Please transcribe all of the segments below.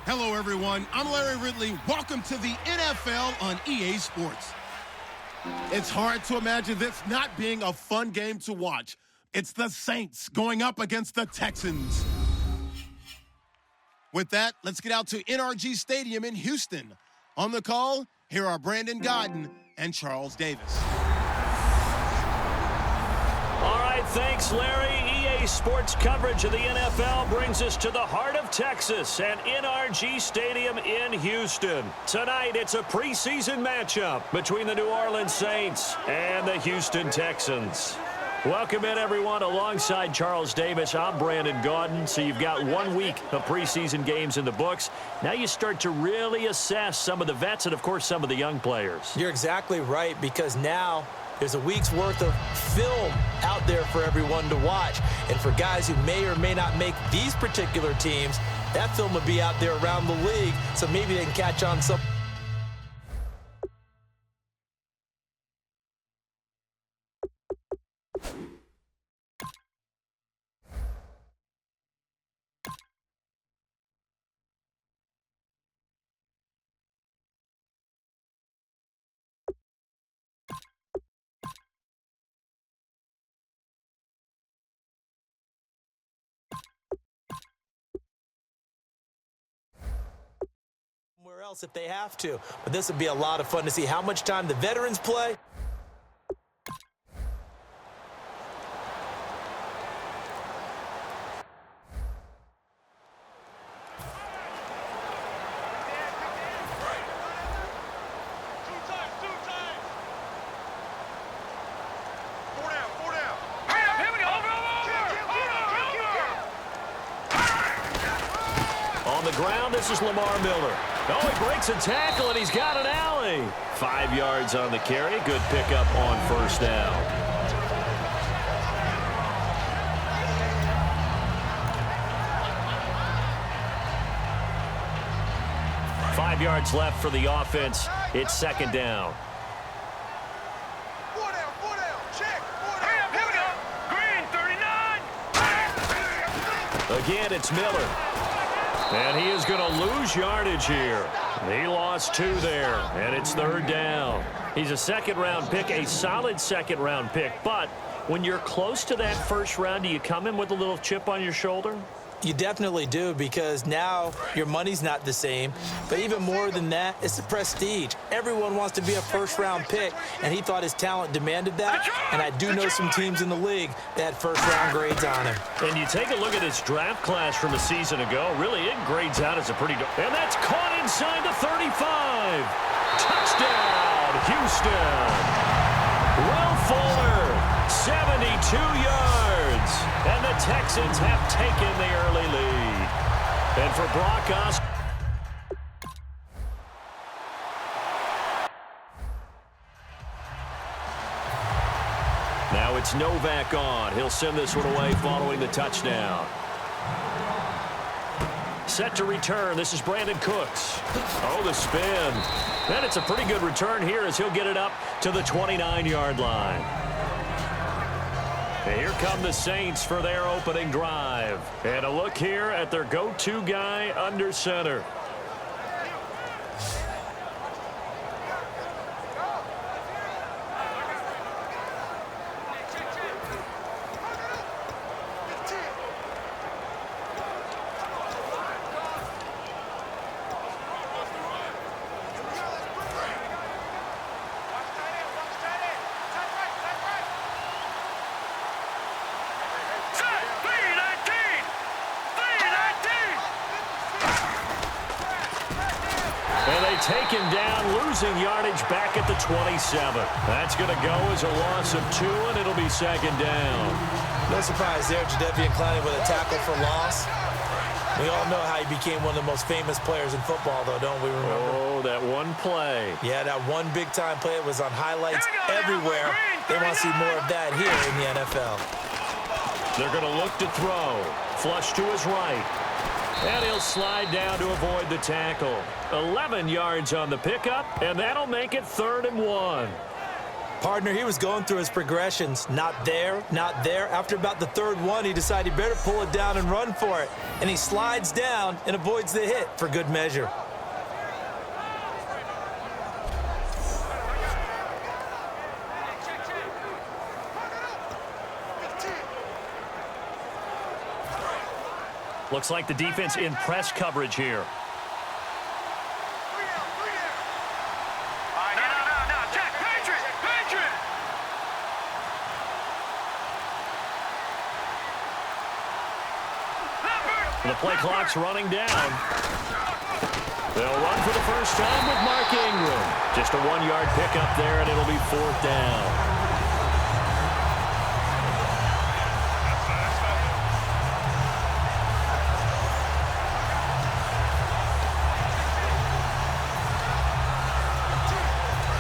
Hello, everyone. I'm Larry Ridley. Welcome to the NFL on EA Sports. It's hard to imagine this not being a fun game to watch. It's the Saints going up against the Texans. With that, let's get out to NRG Stadium in Houston. On the call, here are Brandon Gaudin and Charles Davis. All right, thanks, Larry. EA Sports coverage of the NFL brings us to the heart of Texas and NRG Stadium in Houston. Tonight, it's a preseason matchup between the New Orleans Saints and the Houston Texans. Welcome in, everyone. Alongside Charles Davis, I'm Brandon Gaudin. So you've got 1 week of preseason games in the books. Now you start to really assess some of the vets and, of course, some of the young players. You're exactly right, because now there's a week's worth of film out there for everyone to watch. And for guys who may or may not make these particular teams, that film will be out there around the league, so maybe they can catch on some. Somewhere else if they have to. But this would be a lot of fun to see how much time the veterans play. On the ground, this is Lamar Miller. Oh, he breaks a tackle, and he's got an alley. 5 yards on the carry. Good pickup on first down. Five yards left for the offense. It's second down. Again, it's Miller. And he is going to lose yardage here. He lost 2 there, and it's third down. He's a second-round pick, a solid second-round pick. But when you're close to that first round, do you come in with a little chip on your shoulder? You definitely do, because now your money's not the same. But even more than that, it's the prestige. Everyone wants to be a first-round pick, and he thought his talent demanded that. And I do know some teams in the league that had first-round grades on him. And you take a look at his draft class from a season ago. Really, it grades out as a pretty good. And that's caught inside the 35. Touchdown, Houston. Will Fuller, 72 yards. And the Texans have taken the early lead. And for Brock Osweiler. Now it's Novak on. He'll send this one away following the touchdown. Set to return. This is Brandon Cooks. Oh, the spin. And it's a pretty good return here as he'll get it up to the 29-yard line. And here come the Saints for their opening drive. And a look here at their go-to guy under center. Taken down, losing yardage back at the 27. That's going to go as a loss of 2, and it'll be second down. No surprise there, Jadeveon Clowney with a tackle for loss. We all know how he became one of the most famous players in football, though, don't we remember? Oh, that one play. Yeah, that one big-time play. It was on highlights everywhere. They want to see more of that here in the NFL. They're going to look to throw. Flush to his right. And he'll slide down to avoid the tackle. 11 yards on the pickup, and that'll make it 3rd and 1. Partner, he was going through his progressions. Not there, not there. After about the third one, he decided he better pull it down and run for it. And he slides down and avoids the hit for good measure. Looks like the defense in press coverage here. The play clock's running down. They'll run for the first time with Mark Ingram. Just a 1-yard pickup there, and it'll be 4th down.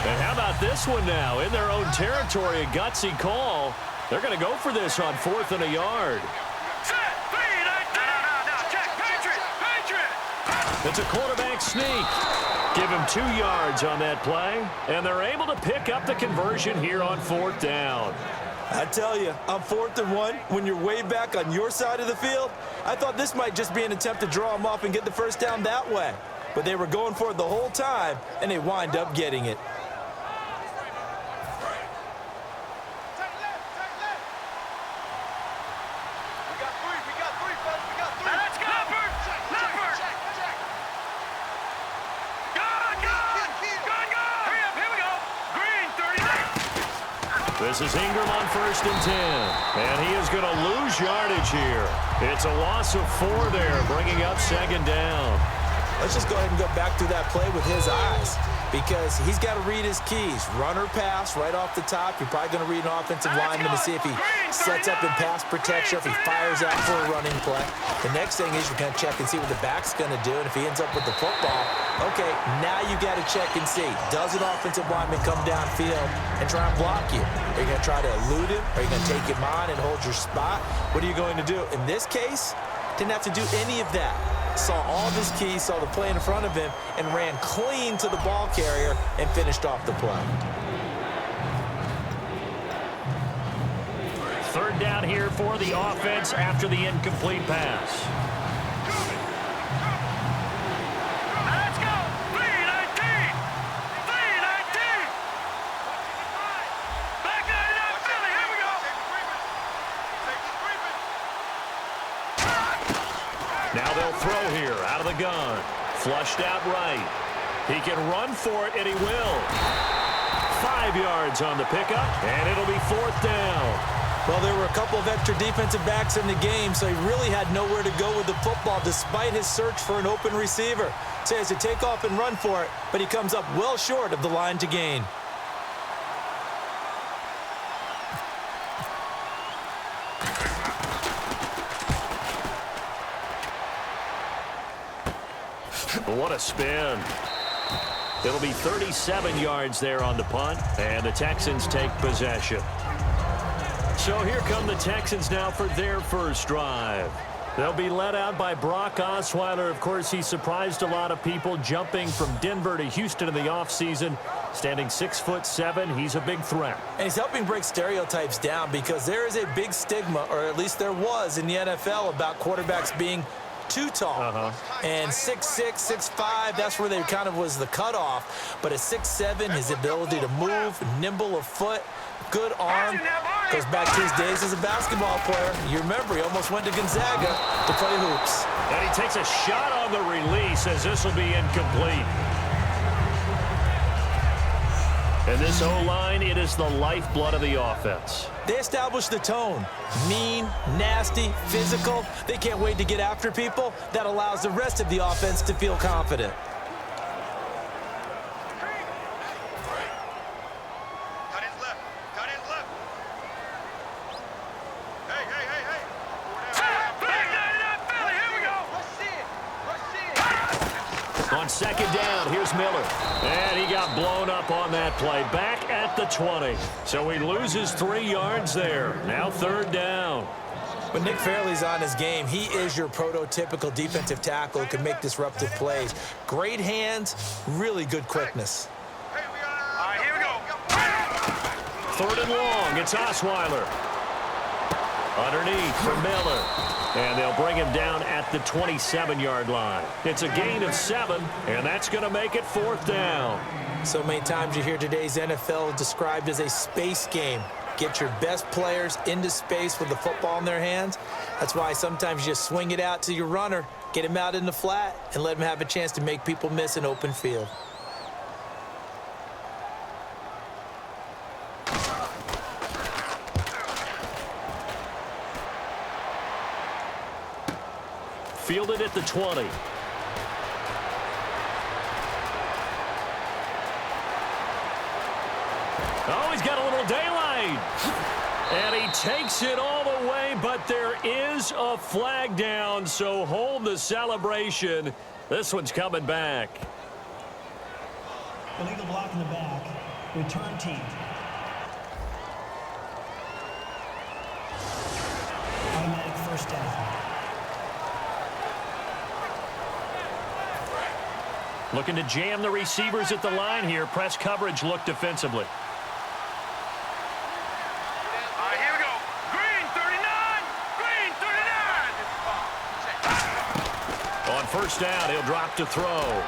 And how about this one now? In their own territory, a gutsy call. They're going to go for this on 4th and a yard. It's a quarterback sneak. Give him 2 yards on that play, and they're able to pick up the conversion here on 4th down. I tell you, on 4th and 1, when you're way back on your side of the field, I thought this might just be an attempt to draw them off and get the first down that way. But they were going for it the whole time, and they wind up getting it. This is Ingram on 1st and 10. And he is going to lose yardage here. It's a loss of 4 there, bringing up 2nd down. Let's just go ahead and go back through that play with his eyes, because he's got to read his keys. Run or pass right off the top. You're probably going to read an offensive lineman to see if he sets up in pass protection, if he fires out for a running play. The next thing is you're going to check and see what the back's going to do, and if he ends up with the football, okay, now you got to check and see. Does an offensive lineman come downfield and try and block you? Are you going to try to elude him? Are you going to take him on and hold your spot? What are you going to do? In this case, didn't have to do any of that. Saw all of his keys, saw the play in front of him, and ran clean to the ball carrier and finished off the play. 3rd down here for the offense after the incomplete pass. Let's go! 3-19! 3-19! Back it up, Philly, here we go! Now they'll throw here, out of the gun. Flushed out right. He can run for it, and he will. 5 yards on the pickup, and it'll be 4th down. Well, there were a couple of extra defensive backs in the game, so he really had nowhere to go with the football despite his search for an open receiver. So he has to take off and run for it, but he comes up well short of the line to gain. What a spin. It'll be 37 yards there on the punt, and the Texans take possession. So here come the Texans now for their first drive. They'll be led out by Brock Osweiler. Of course, he surprised a lot of people, jumping from Denver to Houston in the offseason. Standing 6'7", he's a big threat. And he's helping break stereotypes down, because there is a big stigma, or at least there was in the NFL, about quarterbacks being too tall. And 6'6", 6'5", that's where they kind of was the cutoff. But at 6'7", his ability to move, nimble of foot, good arm, goes back to his days as a basketball player. You remember, he almost went to Gonzaga to play hoops. And he takes a shot on the release, as this will be incomplete. And this O-line, it is the lifeblood of the offense. They establish the tone. Mean, nasty, physical. They can't wait to get after people. That allows the rest of the offense to feel confident. On 2nd down, here's Miller. And he got blown up on that play. Back at the 20. So he loses 3 yards there. Now 3rd down. When Nick Fairley's on his game, he is your prototypical defensive tackle who can make disruptive plays. Great hands, really good quickness. All right, here we go. 3rd and long. It's Osweiler. Underneath for Miller. And they'll bring him down at the 27-yard line. It's a gain of 7, and that's going to make it 4th down. So many times you hear today's NFL described as a space game. Get your best players into space with the football in their hands. That's why sometimes you just swing it out to your runner, get him out in the flat, and let him have a chance to make people miss an open field. Fielded at the 20. Oh, he's got a little daylight. And he takes it all the way, but there is a flag down, so hold the celebration. This one's coming back. Illegal block in the back. Return team. Automatic first down. Looking to jam the receivers at the line here. Press coverage look defensively. Here we go. Green 39. Green 39. On first down, he'll drop to throw.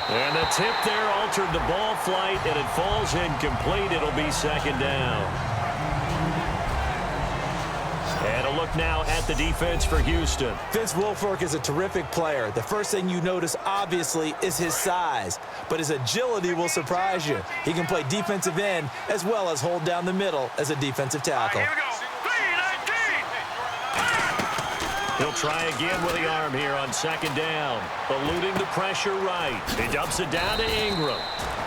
And the tip there altered the ball flight, and it falls incomplete. It'll be 2nd down. And a look now at the defense for Houston. Vince Wilfork is a terrific player. The first thing you notice, obviously, is his size. But his agility will surprise you. He can play defensive end as well as hold down the middle as a defensive tackle. Here we go. 3-19. He'll try again with the arm here on 2nd down. Eluding the pressure right. He dumps it down to Ingram.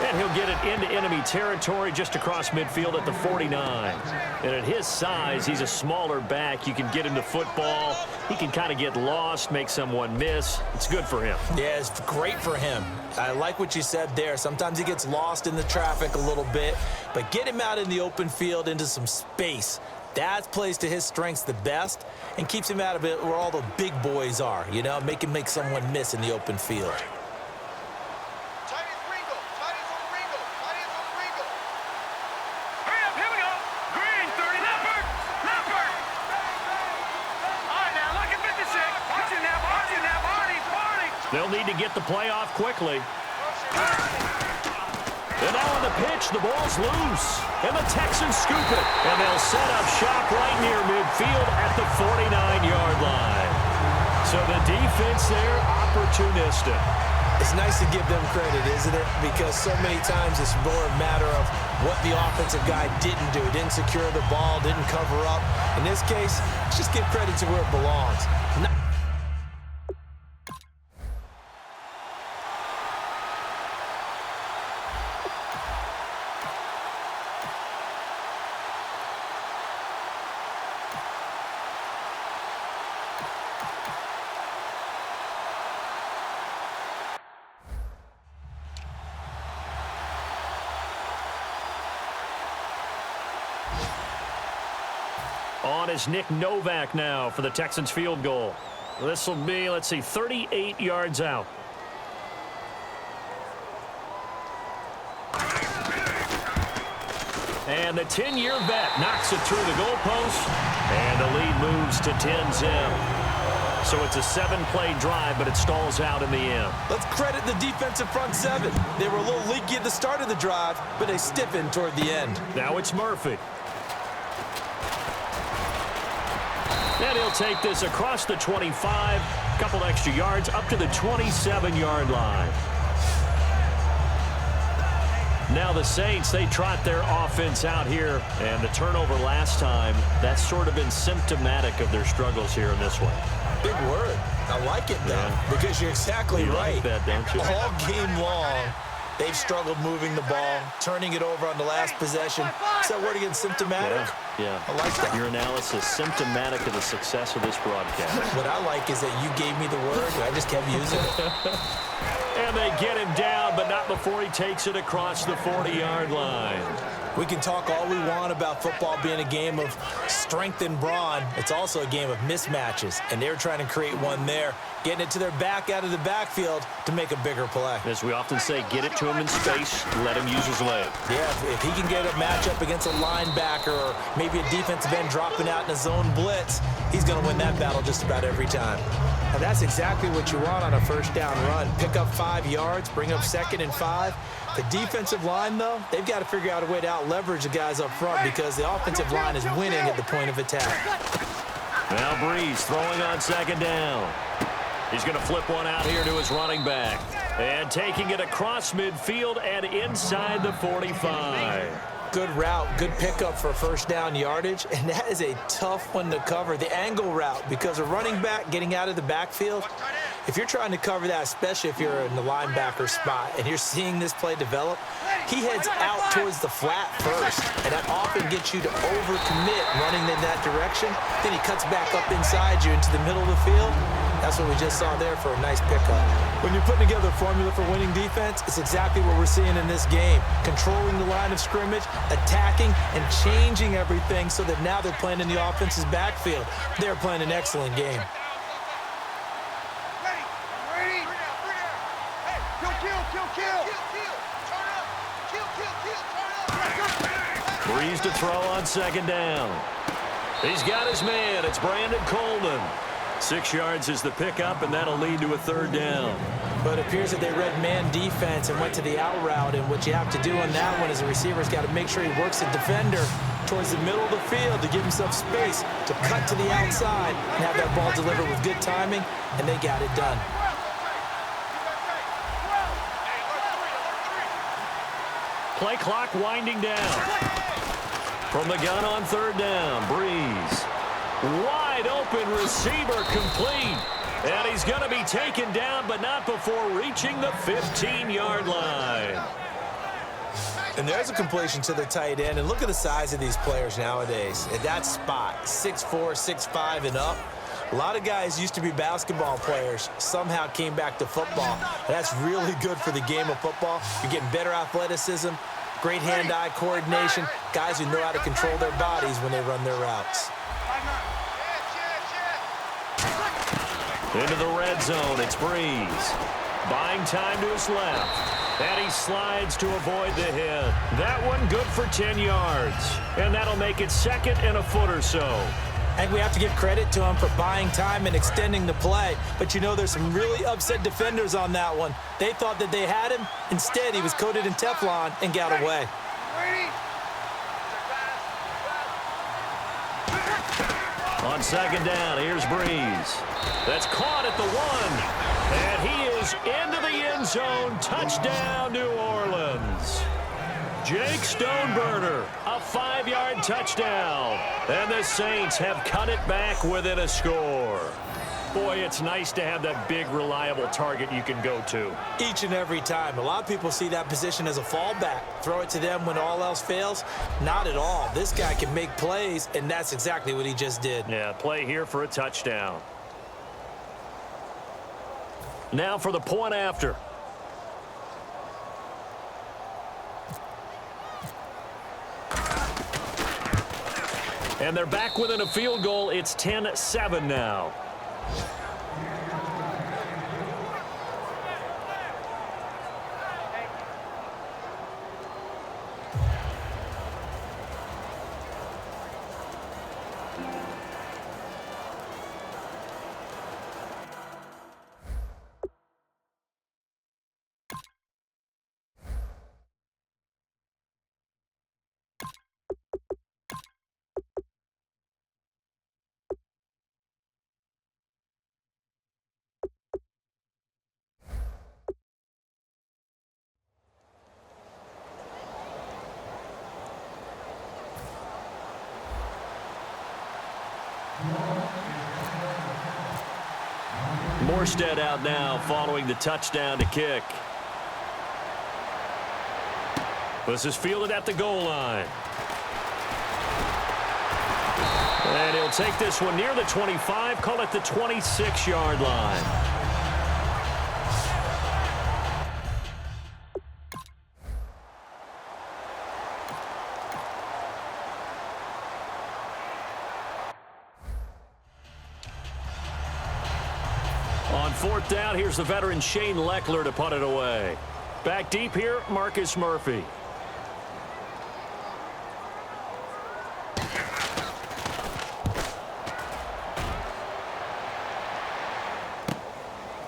And he'll get it into enemy territory just across midfield at the 49. And at his size, he's a smaller back. You can get him to football. He can kind of get lost, make someone miss. It's good for him. Yeah, it's great for him. I like what you said there. Sometimes he gets lost in the traffic a little bit. But get him out in the open field into some space. That plays to his strengths the best and keeps him out of it where all the big boys are, you know, make someone miss in the open field. They'll need to get the play off quickly. And now on the pitch, the ball's loose. And the Texans scoop it. And they'll set up shop right near midfield at the 49-yard line. So the defense there, opportunistic. It's nice to give them credit, isn't it? Because so many times it's more a matter of what the offensive guy didn't do. Didn't secure the ball, didn't cover up. In this case, let's just give credit to where it belongs. On is Nick Novak now for the Texans field goal. This will be, 38 yards out. And the 10-year vet knocks it through the goalpost, and the lead moves to 10-0. So it's a 7-play drive, but it stalls out in the end. Let's credit the defensive front seven. They were a little leaky at the start of the drive, but they stiffened toward the end. Now it's Murphy. And he'll take this across the 25, a couple extra yards, up to the 27-yard line. Now the Saints, they trot their offense out here, and the turnover last time, that's sort of been symptomatic of their struggles here in this one. Big word. I like it, though, because you're exactly right. Like that, don't you? All game long, they've struggled moving the ball, turning it over on the last possession. Is that word again, symptomatic? Yeah. I like that. Your analysis, symptomatic of the success of this broadcast. What I like is that you gave me the word, and I just kept using it. And they get him down, but not before he takes it across the 40-yard line. We can talk all we want about football being a game of strength and brawn. It's also a game of mismatches, and they're trying to create one there. getting it to their back out of the backfield to make a bigger play. As we often say, get it to him in space, let him use his leg. Yeah, if he can get a matchup against a linebacker or maybe a defensive end dropping out in a zone blitz, he's going to win that battle just about every time. And that's exactly what you want on a first down run. Pick up 5 yards, bring up 2nd and 5. The defensive line, though, they've got to figure out a way to out-leverage the guys up front because the offensive line is winning at the point of attack. Now Breeze throwing on 2nd down. He's going to flip one out here to his running back. And taking it across midfield and inside the 45. Good route, good pickup for first down yardage, and that is a tough one to cover, the angle route, because a running back getting out of the backfield, if you're trying to cover that, especially if you're in the linebacker spot and you're seeing this play develop, he heads out towards the flat first, and that often gets you to overcommit running in that direction. Then he cuts back up inside you into the middle of the field. That's what we just saw there for a nice pickup. When you're putting together a formula for winning defense, it's exactly what we're seeing in this game. Controlling the line of scrimmage, attacking, and changing everything so that now they're playing in the offense's backfield. They're playing an excellent game. Breeze to throw on 2nd down. He's got his man. It's Brandon Coleman. 6 yards is the pickup, and that'll lead to a 3rd down. But it appears that they read man defense and went to the out route, and what you have to do on that one is the receiver's got to make sure he works the defender towards the middle of the field to give himself space to cut to the outside and have that ball delivered with good timing, and they got it done. Play clock winding down. From the gun on 3rd down, Breeze. Wide open receiver complete. And he's going to be taken down, but not before reaching the 15-yard line. And there's a completion to the tight end. And look at the size of these players nowadays. At that spot, 6'4", 6'5", and up. A lot of guys used to be basketball players, somehow came back to football. That's really good for the game of football. You're getting better athleticism, great hand-eye coordination, guys who know how to control their bodies when they run their routes. Into the red zone, it's Breeze. Buying time to his left. And he slides to avoid the hit. That one good for 10 yards. And that'll make it 2nd and a foot or so. I think we have to give credit to him for buying time and extending the play. But you know, there's some really upset defenders on that one. They thought that they had him. Instead, he was coated in Teflon and got away. On 2nd down, here's Breeze. That's caught at the 1. And he is into the end zone. Touchdown, New Orleans. Jake Stoneburner, a 5-yard touchdown. And the Saints have cut it back within a score. Boy, it's nice to have that big, reliable target you can go to. Each and every time. A lot of people see that position as a fallback. Throw it to them when all else fails. Not at all. This guy can make plays, and that's exactly what he just did. Yeah, play here for a touchdown. Now for the point after. And they're back within a field goal. It's 10-7 now. Morstead out now following the touchdown to kick. This is fielded at the goal line. And he'll take this one near the 25, call it the 26-yard line. On fourth down, here's the veteran Shane Leckler to punt it away. Back deep here, Marcus Murphy.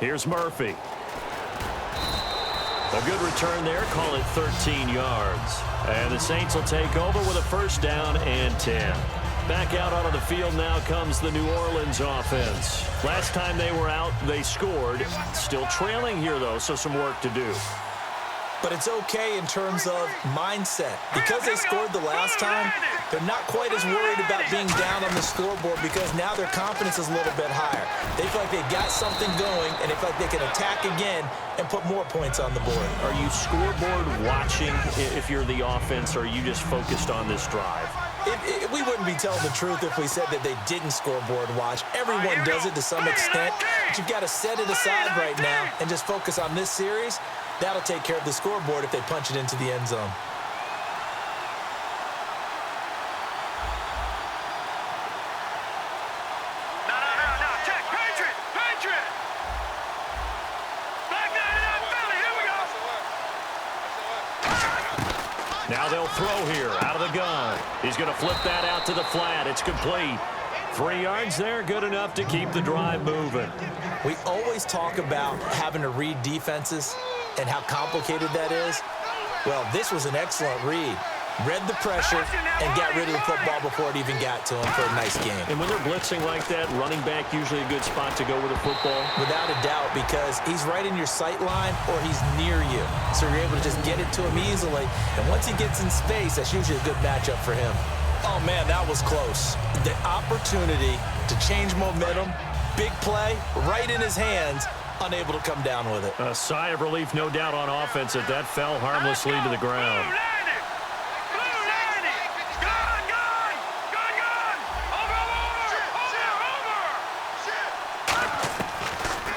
Here's Murphy. A good return there, call it 13 yards. And the Saints will take over with a first down and 10. Back out onto the field now comes the New Orleans offense. Last time they were out, they scored. Still trailing here, though, so some work to do. But it's okay in terms of mindset. Because they scored the last time, they're not quite as worried about being down on the scoreboard because now their confidence is a little bit higher. They feel like they got something going, and they feel like they can attack again and put more points on the board. Are you scoreboard watching if you're the offense, or are you just focused on this drive? We wouldn't be telling the truth if we said that they didn't scoreboard watch. Everyone does it to some extent, but you've got to set it aside right now and just focus on this series. That'll take care of the scoreboard if they punch it into the end zone. No, check, Patriot! Back nine it up, Philly, here we go! Now they'll throw here, out of the gun. He's going to flip that out to the flat. It's complete. 3 yards there, good enough to keep the drive moving. We always talk about having to read defenses and how complicated that is. Well, this was an excellent read. Read the pressure and got rid of the football before it even got to him for a nice game. And when they're blitzing like that, running back usually a good spot to go with the football? Without a doubt, because he's right in your sight line or he's near you. So you're able to just get it to him easily. And once he gets in space, that's usually a good matchup for him. Oh, man, that was close. The opportunity to change momentum, big play, right in his hands, unable to come down with it. A sigh of relief, no doubt, on offense that fell harmlessly to the ground.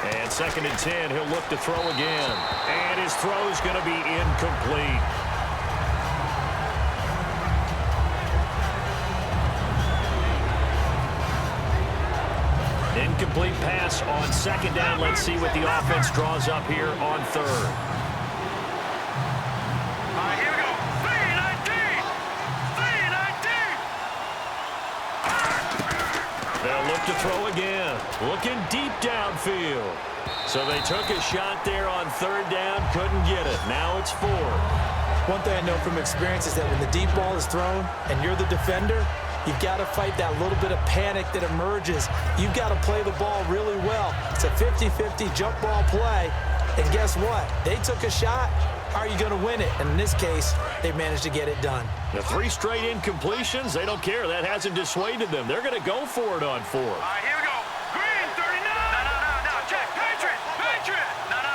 And 2nd and 10, he'll look to throw again. And his throw's going to be incomplete. Incomplete pass on 2nd down. Let's see what the offense draws up here on 3rd. All right, here we go. 3-19. They'll look to throw again. Looking deep downfield. So they took a shot there on 3rd down. Couldn't get it. Now it's 4th. One thing I know from experience is that when the deep ball is thrown and you're the defender, you've got to fight that little bit of panic that emerges. You've got to play the ball really well. It's a 50-50 jump ball play. And guess what? They took a shot. Are you going to win it? And in this case, they managed to get it done. The 3 straight incompletions, they don't care. That hasn't dissuaded them. They're going to go for it on 4th. All right, here we go. Green, 39. No, check, Patriot. No. Over.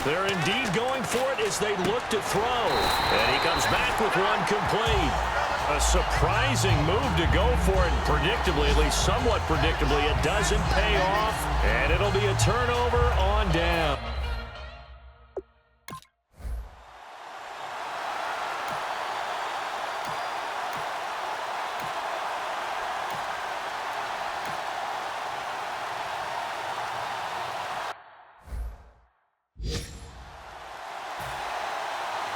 They're indeed going for it as they look to throw. And he comes back with one complete. A surprising move to go for it. Predictably, at least somewhat predictably, it doesn't pay off. And it'll be a turnover on down.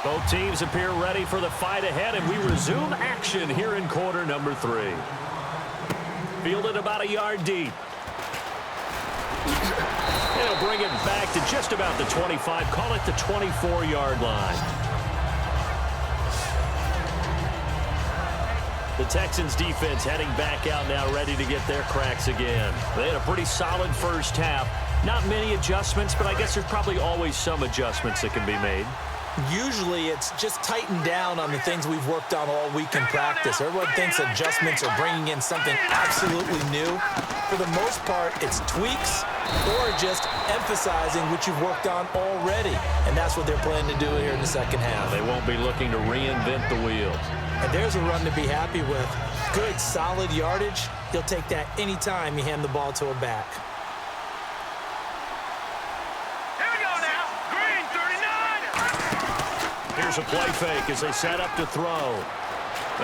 Both teams appear ready for the fight ahead, and we resume action here in quarter number 3. Fielded about a yard deep. They'll bring it back to just about the 25, call it the 24-yard line. The Texans defense heading back out now, ready to get their cracks again. They had a pretty solid first half. Not many adjustments, but I guess there's probably always some adjustments that can be made. Usually it's just tightened down on the things we've worked on all week in practice. Everyone thinks adjustments are bringing in something absolutely new. For the most part, it's tweaks or just emphasizing what you've worked on already. And that's what they're planning to do here in the second half. They won't be looking to reinvent the wheel. And there's a run to be happy with. Good, solid yardage. You'll take that anytime you hand the ball to a back. Here's a play fake as they set up to throw.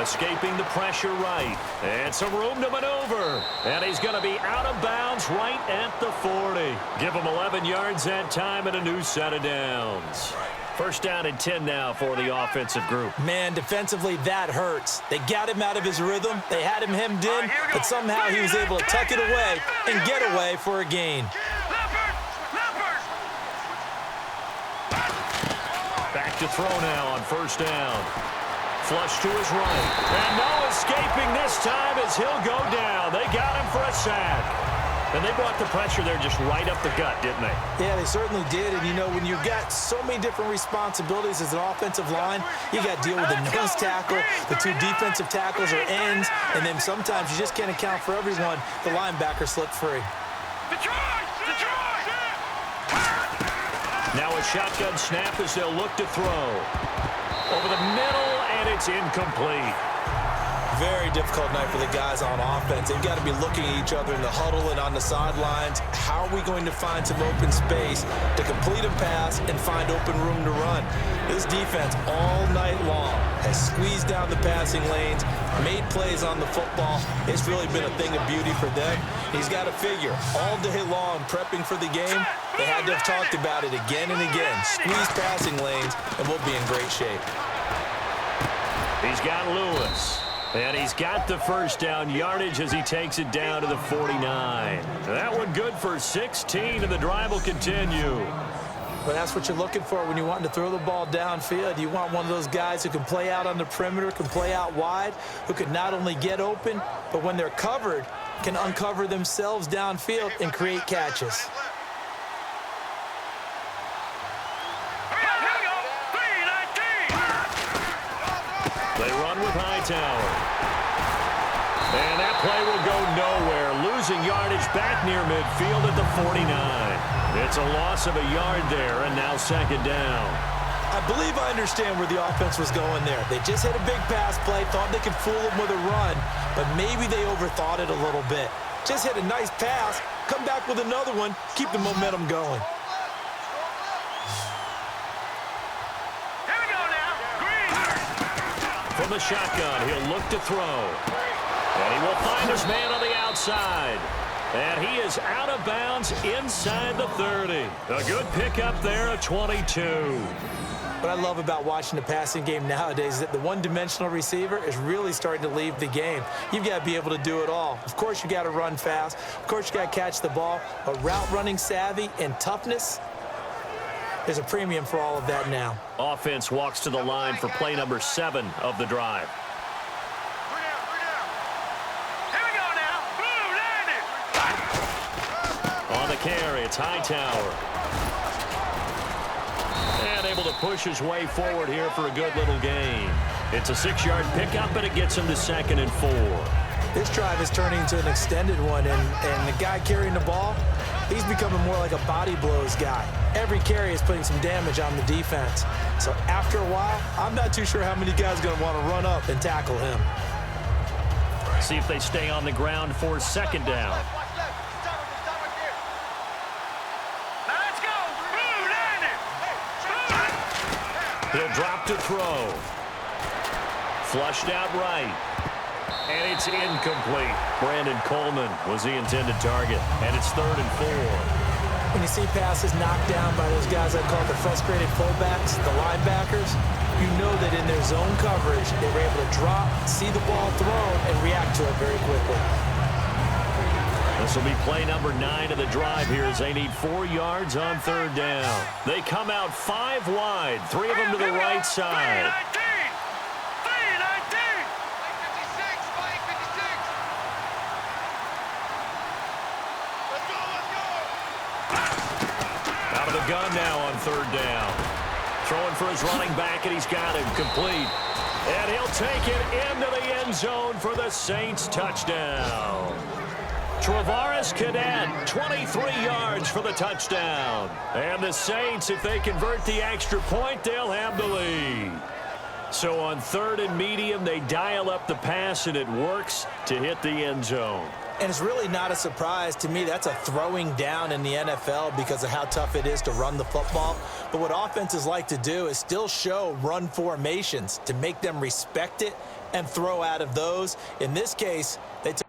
Escaping the pressure right. And some room to maneuver. And he's going to be out of bounds right at the 40. Give him 11 yards that time and a new set of downs. First down and 10 now for the offensive group. Man, defensively, that hurts. They got him out of his rhythm. They had him hemmed in, but somehow he was able to tuck it away and get away for a gain. Back to throw now on first down. Flush to his right. And no escaping this time as he'll go down. They got him for a sack. And they brought the pressure there just right up the gut, didn't they? Yeah, they certainly did. And, you know, when you've got so many different responsibilities as an offensive line, you got to deal with the nose tackle, the two defensive tackles or ends, and then sometimes you just can't account for everyone. The linebacker slipped free. Now a shotgun snap as they'll look to throw. Over the middle, and it's incomplete. Very difficult night for the guys on offense. They've got to be looking at each other in the huddle and on the sidelines. How are we going to find some open space to complete a pass and find open room to run? This defense all night long has squeezed down the passing lanes, made plays on the football. It's really been a thing of beauty for them. He's got to figure all day long prepping for the game. They had to have talked about it again and again. Squeeze passing lanes, and we'll be in great shape. He's got Lewis. And he's got the first down yardage as he takes it down to the 49. That one good for 16, and the drive will continue. But that's what you're looking for when you want to throw the ball downfield. You want one of those guys who can play out on the perimeter, can play out wide, who can not only get open, but when they're covered, can uncover themselves downfield and create catches. They run with Hightower. And that play will go nowhere. Losing yardage back near midfield at the 49. It's a loss of a yard there, and now second down. I believe I understand where the offense was going there. They just hit a big pass play, thought they could fool them with a run, but maybe they overthought it a little bit. Just hit a nice pass, come back with another one, keep the momentum going. From the shotgun, he'll look to throw. And he will find his man on the outside. And he is out of bounds inside the 30. A good pickup there of 22. What I love about watching the passing game nowadays is that the one-dimensional receiver is really starting to leave the game. You've got to be able to do it all. Of course, you got to run fast. Of course, you got to catch the ball. But route running savvy and toughness, there's a premium for all of that now. Offense walks to the line for play number 7 of the drive. On the carry, it's Hightower. And able to push his way forward here for a good little gain. It's a 6-yard pickup, and it gets him to 2nd and 4. This drive is turning into an extended one, and the guy carrying the ball, he's becoming more like a body blows guy. Every carry is putting some damage on the defense. So after a while, I'm not too sure how many guys are going to want to run up and tackle him. See if they stay on the ground for second down. He'll drop to throw. Flushed out right. And it's incomplete. Brandon Coleman was the intended target. And it's 3rd and 4. When you see passes knocked down by those guys I call the frustrated fullbacks, the linebackers, you know that in their zone coverage, they were able to drop, see the ball thrown, and react to it very quickly. This will be play number 9 of the drive here as they need 4 yards on 3rd down. They come out 5 wide, 3 of them to the right side. Out of the gun now on 3rd down. Throwing for his running back, and he's got him complete. And he'll take it into the end zone for the Saints touchdown. Travaris Cadet, 23 yards for the touchdown. And the Saints, if they convert the extra point, they'll have the lead. So on 3rd and medium, they dial up the pass, and it works to hit the end zone. And it's really not a surprise to me. That's a throwing down in the NFL because of how tough it is to run the football. But what offenses like to do is still show run formations to make them respect it and throw out of those. In this case, they took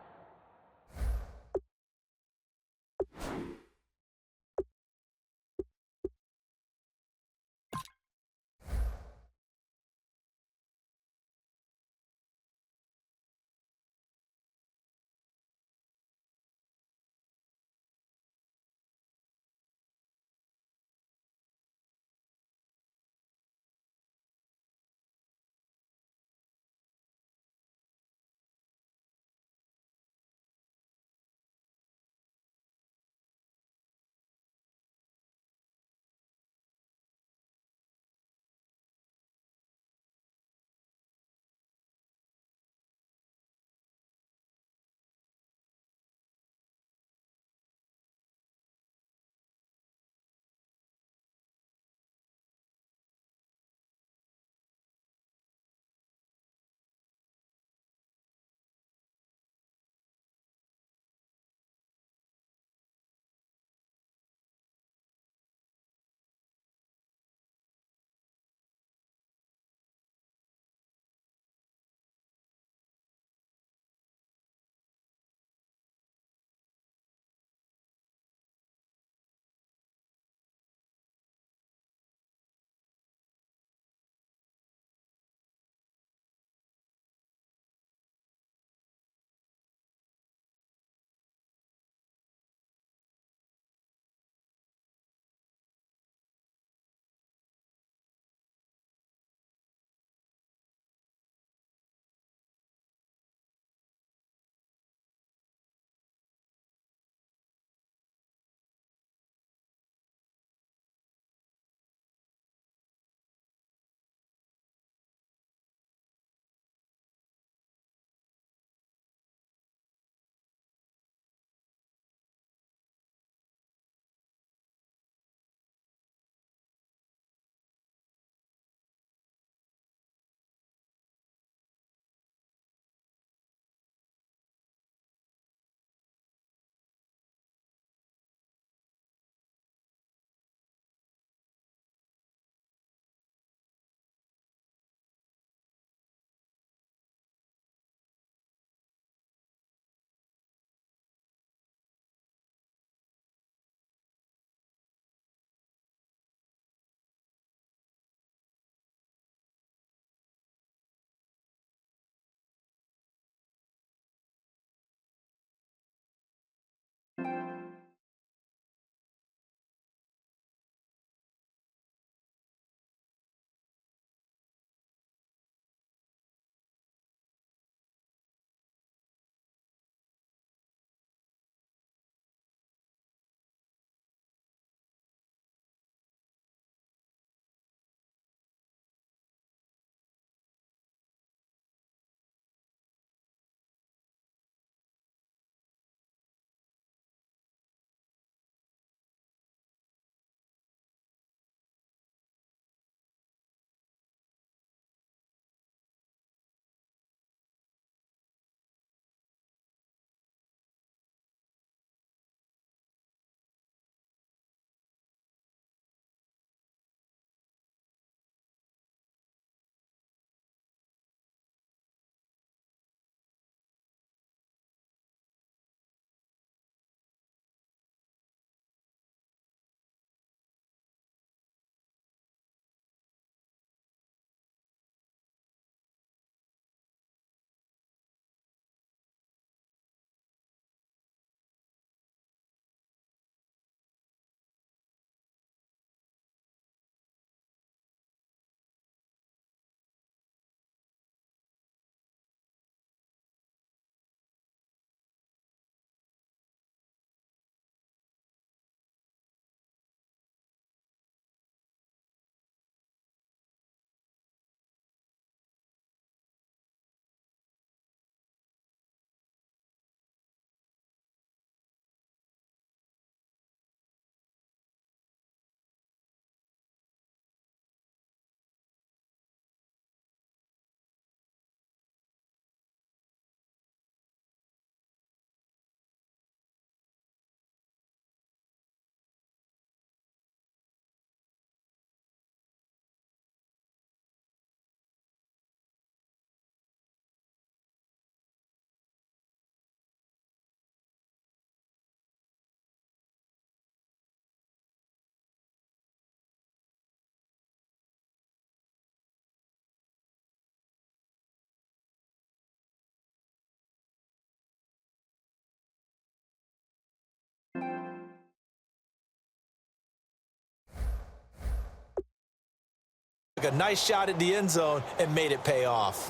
A nice shot at the end zone and made it pay off.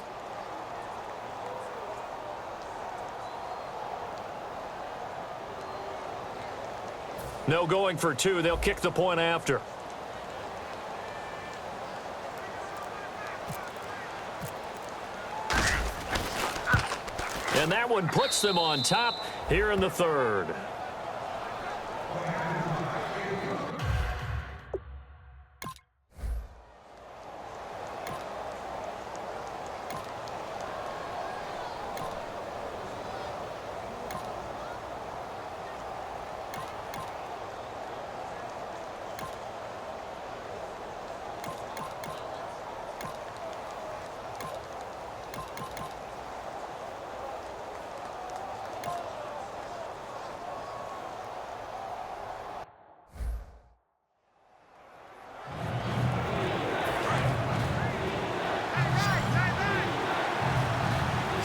No going for two. They'll kick the point after. And that one puts them on top here in the third.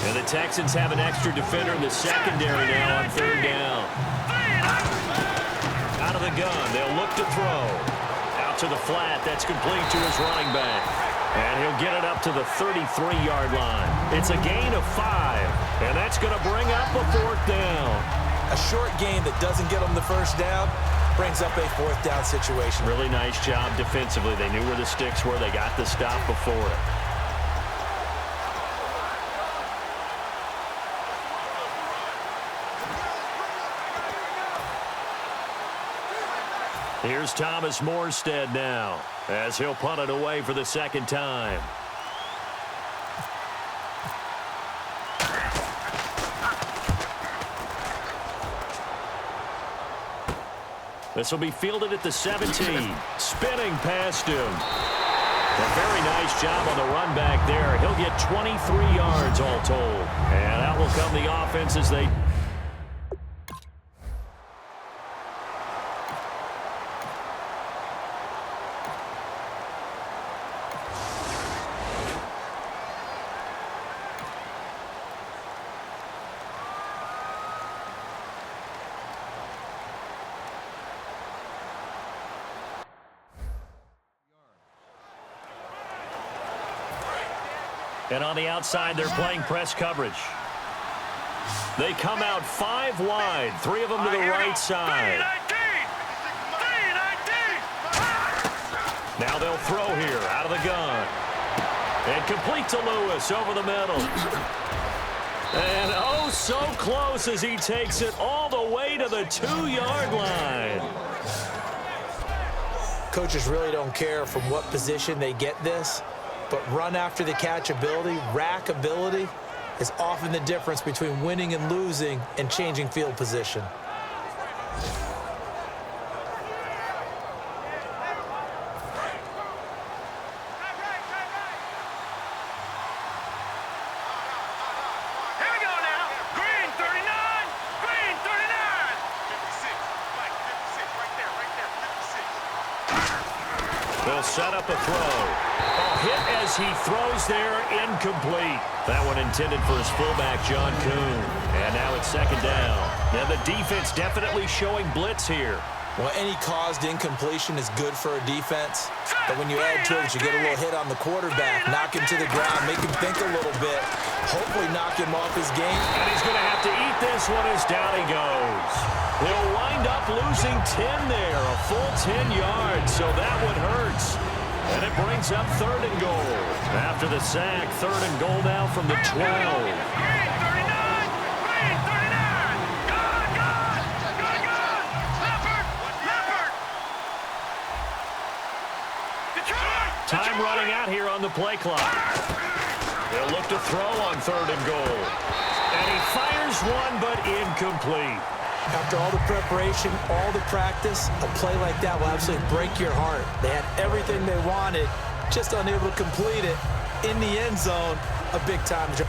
And the Texans have an extra defender in the secondary now on third down. Out of the gun, they'll look to throw. Out to the flat, that's complete to his running back. And he'll get it up to the 33-yard line. It's a gain of 5, and that's going to bring up a fourth down. A short gain that doesn't get them the first down brings up a fourth down situation. Really nice job defensively. They knew where the sticks were. They got the stop before it. Here's Thomas Morstead now, as he'll punt it away for the second time. This will be fielded at the 17. Spinning past him. A very nice job on the run back there. He'll get 23 yards all told. And out will come the offense as they... And on the outside, they're playing press coverage. They come out 5 wide, 3 of them to the right side. Now they'll throw here out of the gun. And complete to Lewis over the middle. And oh, so close as he takes it all the way to the 2-yard line. Coaches really don't care from what position they get this, but run after the catch ability, rack ability, is often the difference between winning and losing and changing field position. They'll set up a throw. A hit as he throws there, incomplete. That one intended for his fullback, John Kuhn. And now it's second down. Now the defense definitely showing blitz here. Well, any caused incompletion is good for a defense, but when you add to it, you get a little hit on the quarterback, knock him to the ground, make him think a little bit, hopefully knock him off his game. And he's going to have to eat this one as down he goes. They'll wind up losing 10 there, a full 10 yards, so that one hurts. And it brings up 3rd and goal. After the sack, 3rd and goal now from the 12. Time running out here on the play clock. They'll look to throw on 3rd and goal. And he fires one, but incomplete. After all the preparation, all the practice, a play like that will absolutely break your heart. They had everything they wanted, just unable to complete it. In the end zone, a big-time job.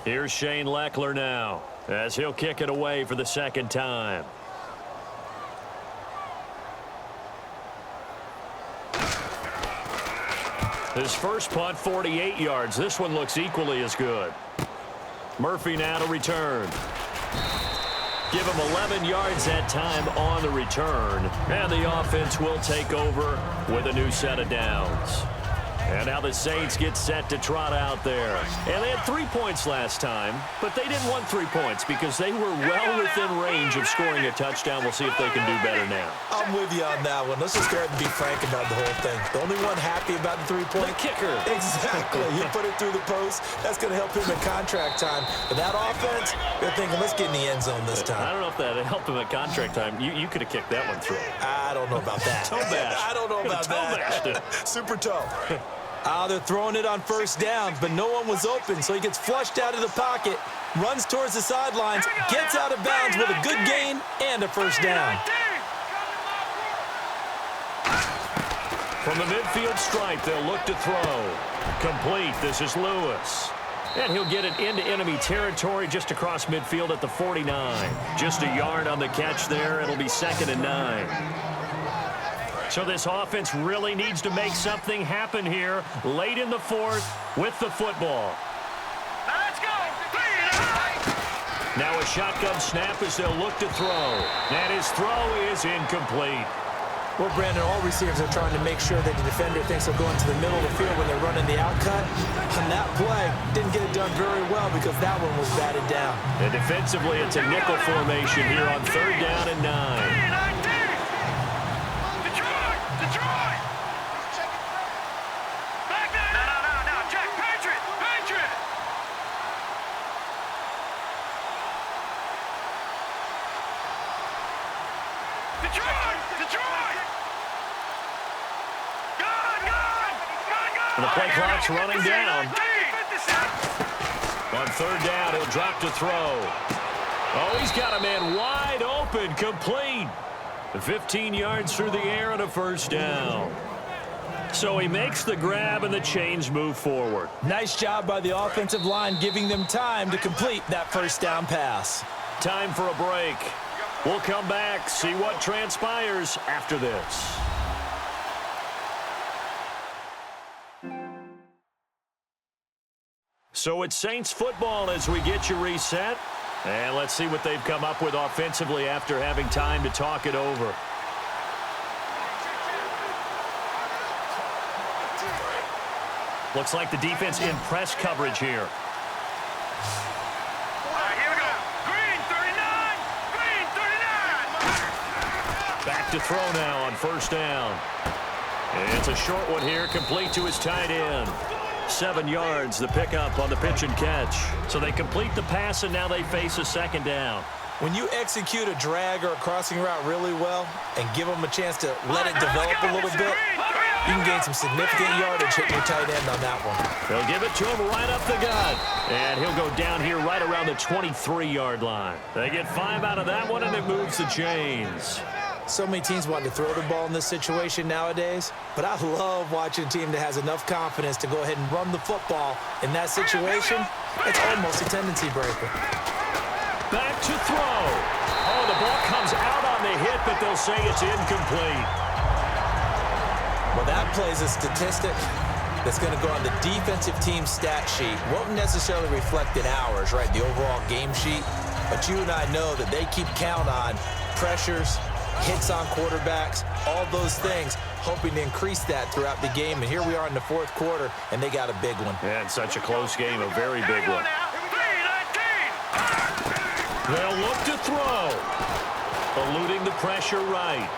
Here's Shane Leckler now, as he'll kick it away for the second time. His first punt, 48 yards. This one looks equally as good. Murphy now to return. Give him 11 yards that time on the return. And the offense will take over with a new set of downs. And now the Saints get set to trot out there. And they had 3 points last time, but they didn't want 3 points because they were well within range of scoring a touchdown. We'll see if they can do better now. I'm with you on that one. Let's just go ahead and be frank about the whole thing. The only one happy about the 3-point? The kicker. Exactly. He put it through the post. That's going to help him in contract time. But that offense, they're thinking, let's get in the end zone this time. I don't know if that helped him at contract time. You could have kicked that one through. I don't know about that. Toe bash. I don't know about that. Super toe. They're throwing it on first down, but no one was open, so he gets flushed out of the pocket, runs towards the sidelines, gets out of bounds with a good gain and a first down. From the midfield stripe, they'll look to throw. Complete. This is Lewis. And he'll get it into enemy territory just across midfield at the 49. Just a yard on the catch there. It'll be 2nd and 9. So this offense really needs to make something happen here late in the 4th with the football. Let's go. Now a shotgun snap as they'll look to throw. And his throw is incomplete. Well, Brandon, all receivers are trying to make sure that the defender thinks they'll go into the middle of the field when they're running the outcut. On that play, didn't get it done very well because that one was batted down. And defensively, it's a nickel formation here on 3rd down and 9. And the play clock's running down. On 3rd down, he'll drop to throw. Oh, he's got a man wide open, complete. 15 yards through the air and a first down. So he makes the grab and the chains move forward. Nice job by the offensive line giving them time to complete that first down pass. Time for a break. We'll come back, see what transpires after this. So it's Saints football as we get you reset. And let's see what they've come up with offensively after having time to talk it over. Looks like the defense in press coverage here. Here we go. Green 39. Green 39. Back to throw now on 1st down. And it's a short one here, complete to his tight end. 7 yards, the pickup on the pitch and catch. So they complete the pass, and now they face a 2nd down. When you execute a drag or a crossing route really well and give them a chance to let it develop a little bit, you can gain some significant yardage hitting your tight end on that one. They'll give it to him right up the gut. And he'll go down here right around the 23-yard line. They get 5 out of that one, and it moves the chains. So many teams want to throw the ball in this situation nowadays, but I love watching a team that has enough confidence to go ahead and run the football. In that situation, it's almost a tendency breaker. Back to throw. Oh, the ball comes out on the hit, but they'll say it's incomplete. Well, that plays a statistic that's going to go on the defensive team stat sheet. Won't necessarily reflect in ours, right, the overall game sheet, but you and I know that they keep count on pressures, hits on quarterbacks, all those things, hoping to increase that throughout the game. And here we are in the 4th quarter, and they got a big one. And such a close game, a very big one. They'll look to throw. Eluding the pressure right.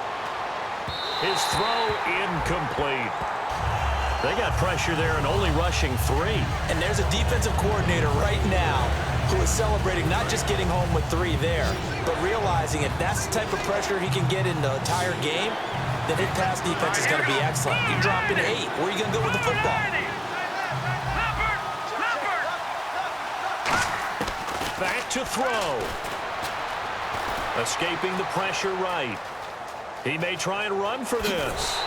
His throw incomplete. They got pressure there and only rushing 3. And there's a defensive coordinator right now who is celebrating not just getting home with 3 there, but realizing if that's the type of pressure he can get in the entire game, then his pass defense is going to be excellent. You drop in 8. Where are you going to go with the football? Back to throw. Escaping the pressure right. He may try and run for this.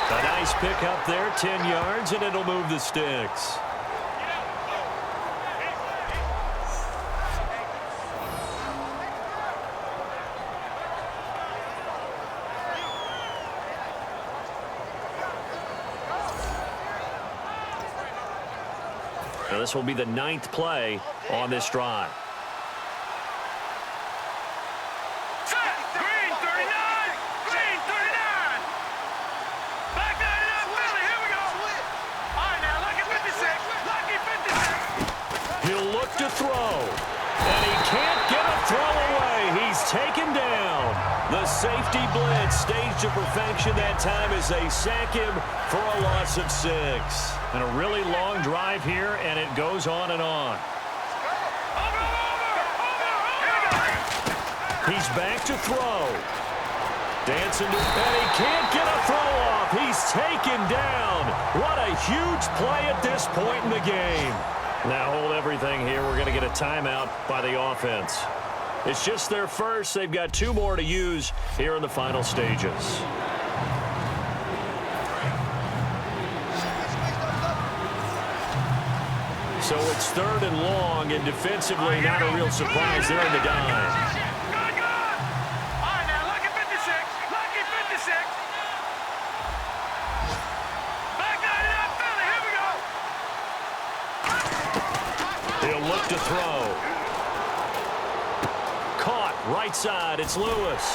A nice pickup there, 10 yards, and it'll move the sticks. Now this will be the 9th play on this drive. Green 39! Green 39! Back that up, Philly. Here we go. All right, now, lucky 56. Lucky 56. He'll look to throw. And he can't get a throw away. He's taken down. The safety blitz staged to perfection that time as they sack him for a loss of 6. And a really long drive here, and it goes on and on. He's back to throw. Dancing to, and he can't get a throw off. He's taken down. What a huge play at this point in the game. Now hold everything here. We're going to get a timeout by the offense. It's just their first. They've got 2 more to use here in the final stages. So it's 3rd and long, and defensively not a real surprise. They're in the dime. Good. All right, now, lucky 56. Lucky 56. Back that up, Philly. Here we go. He'll look to throw. Caught right side. It's Lewis.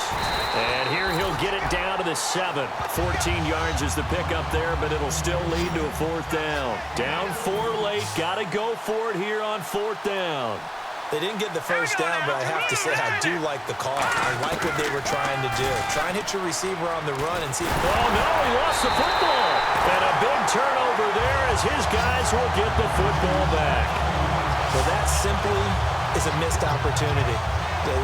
And here he'll get it down to the 7. 14 yards is the pickup there, but it'll still lead to a 4th down. Down 4 late. Got to go for it here on 4th down. They didn't get the first down, but I have to say I do like the call. I like what they were trying to do. Try and hit your receiver on the run and see. Oh, no, he lost the football. And a big turnover there as his guys will get the football back. Well, that simply is a missed opportunity.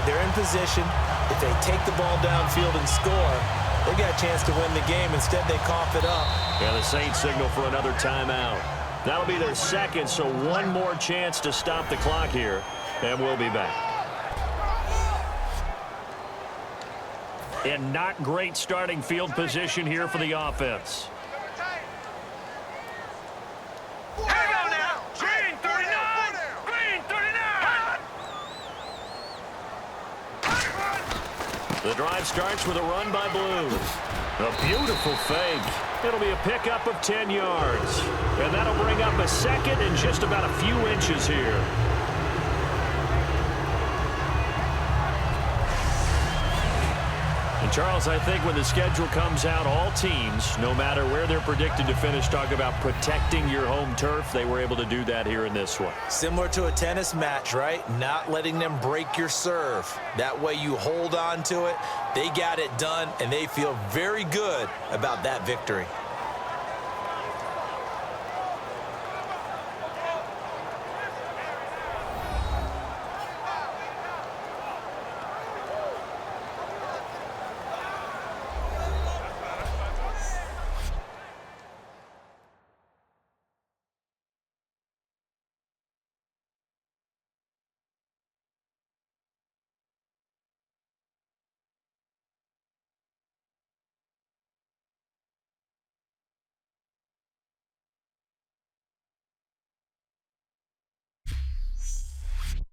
They're in position. If they take the ball downfield and score, they got a chance to win the game. Instead, they cough it up. Yeah, the Saints signal for another timeout. That'll be their 2nd, so 1 more chance to stop the clock here, and we'll be back. And not great starting field position here for the offense. Here we go now. Green 39. Green 39. The drive starts with a run by Blue. A beautiful fake. It'll be a pickup of 10 yards. And that'll bring up a 2nd and just about a few inches here. And Charles, I think when the schedule comes out, all teams, no matter where they're predicted to finish, talk about protecting your home turf. They were able to do that here in this one. Similar to a tennis match, right? Not letting them break your serve. That way you hold on to it. They got it done, and they feel very good about that victory.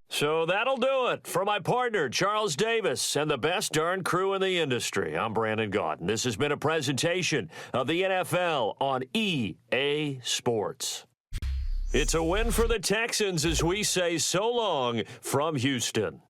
So that'll do it for my partner, Charles Davis, and the best darn crew in the industry. I'm Brandon Gaudin. This has been a presentation of the NFL on EA Sports. It's a win for the Texans as we say so long from Houston.